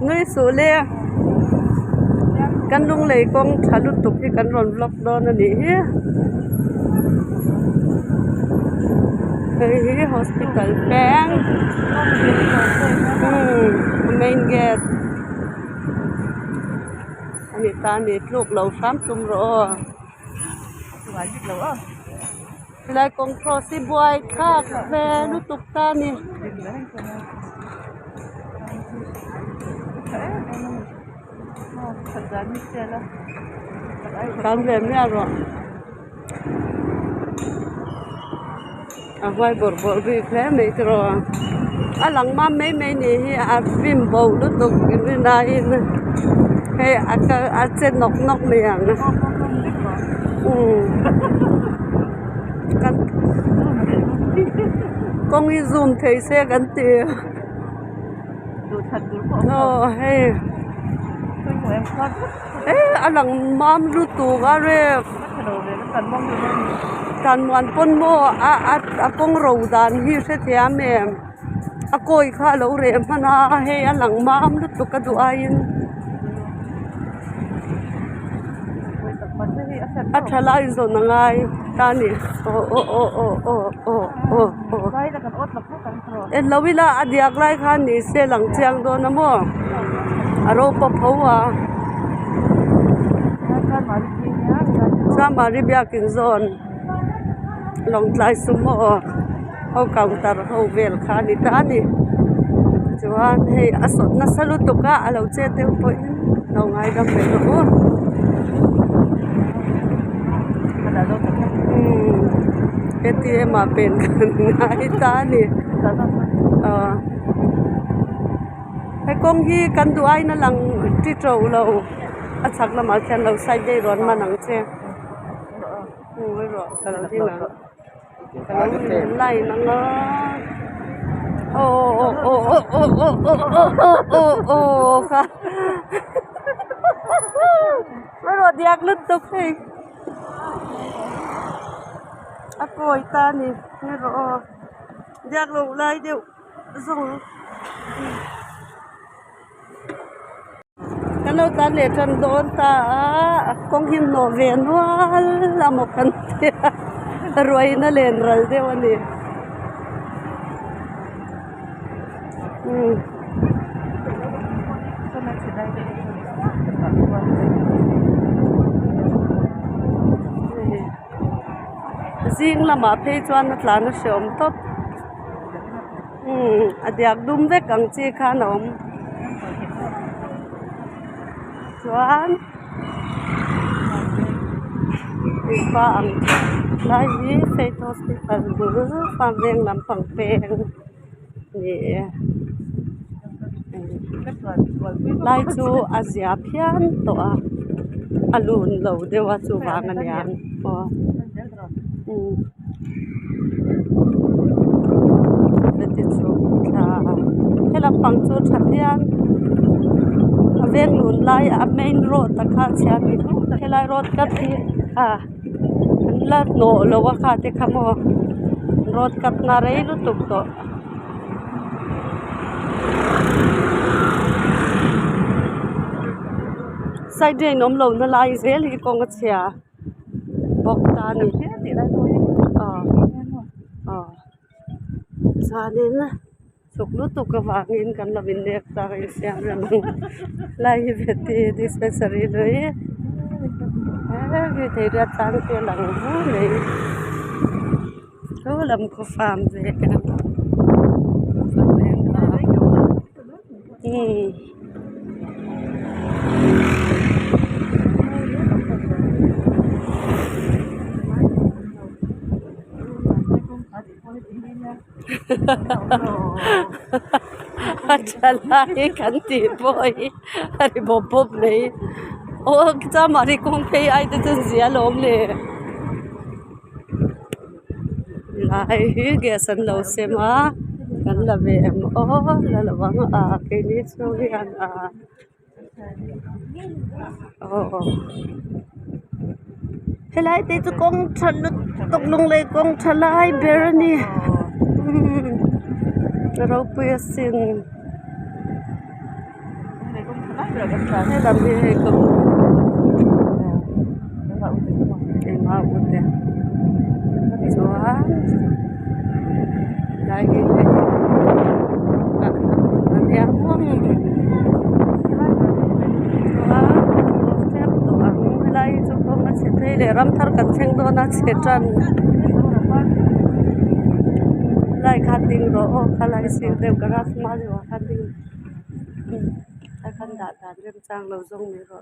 ngươi số lê căn lung lấy con thà lút tục thì căn ròn vlog đó nó đi cái hospital bank main gate anh ấy ta nít lúc lâu sắm tung rồi lại con pro si boy khác về lút tục ta nè cảm về mẹ rồi quay bor bor vi khé mấy rồi lăng má mấy mấy này phim bầu lút tục cái này hay trên nóc nóc miệng con đi zoom thấy xe gắn tiền hay lăng mám lút tục rồiกันวันปนโมปงรูดานฮิเสถียมเอ็มโกยข้าเราเรียมพนาเฮียหลังมามลุตุกดูอายินทลายโซนงไงตานี่เราเวลาอดียกไล่ข้านี่เสหลังเชียงโดนนะโมอารมณ์ปะพัวสามาริบยากินโซนลองไล่สมอเขาเก่าตาเขาเวลขานิตานี่จวนให้อสดนัสลุตุกะเราเจเตวปอยเราไงดำเป็นโอ้เอทีเอ็มมาเป็นกันไงตานี่ให้กงที่กันดูไอ้นั่นหลังที่เราสักละมาแค่เราใส่ใจร้อนมาหนังเช่ไม่หรอกแต่เราที่หนังไล่นังโอ้ค่ะไม่รอดอยากลุดตุกให้โกยตานี่ไม่รออยากลงไล่เดี๋ยวส่งกันเราตาเหล็กจนโดนตากงหิมโนเวนว่าละหมกกันเตี้ยรวยน่าเล่นรัลเดวันนี้ซิงละมาเพย์จวนนัดลานุชมทบอดียกดุมเวกังจีขานมจวนฟังไล่เฟทอสติปัลบูฟังเรียงลำฟังเพลงนี่ไล่จูอาเซียเพียนตัวอลูนเหลาเดว่าจูวางกันยังพอเป็นติดจูค่ะให้ลำฟังจูชัดเพียนเวียงหลุนไล่เมนโรดตะขาเชียนให้ไล่รถกับที่ละโนโลวะค่ะที่ขโมยรถกับนาเรลุตุกโตใส่เดนอมโลนลายเซลที่กงเชียบอกตาหนึ่งซาเนนะสุกลุตุกกับวางเงินกันละวินเด็กตาเสียงระนังลายเวทีดิสเพนซารีเลยคือที่เราตั้งเตียงหลังหูเลยเขาลำก็ฟาร์มเด็กจะไล่กันตีบ่อยอะไรบบเลยโอ้จะมาริคงเพย์ไอเดนเสียลมเลยไล่เกสันเราเสมากันละเวมโอ้ละละวังแค่นี้ช่วยกันโอ้เฮ้ยไล่เตะกงฉันตกลงเลยกงฉันไล่เบรนี่เราเปลี่ยนสิ่ง hay làm gì hay cũng thì mà cũng thế chúa lại cái này anh em muốn chúa phép tổ ăn lại cho con nó sẽ thấy để ram thar cắt chênh đó nó sẽ tràn lại khát tiếng rồi khát lại xíu đều cả ra mà rồi khát tiếng khát đã đàn lên trang lâu dung này rồi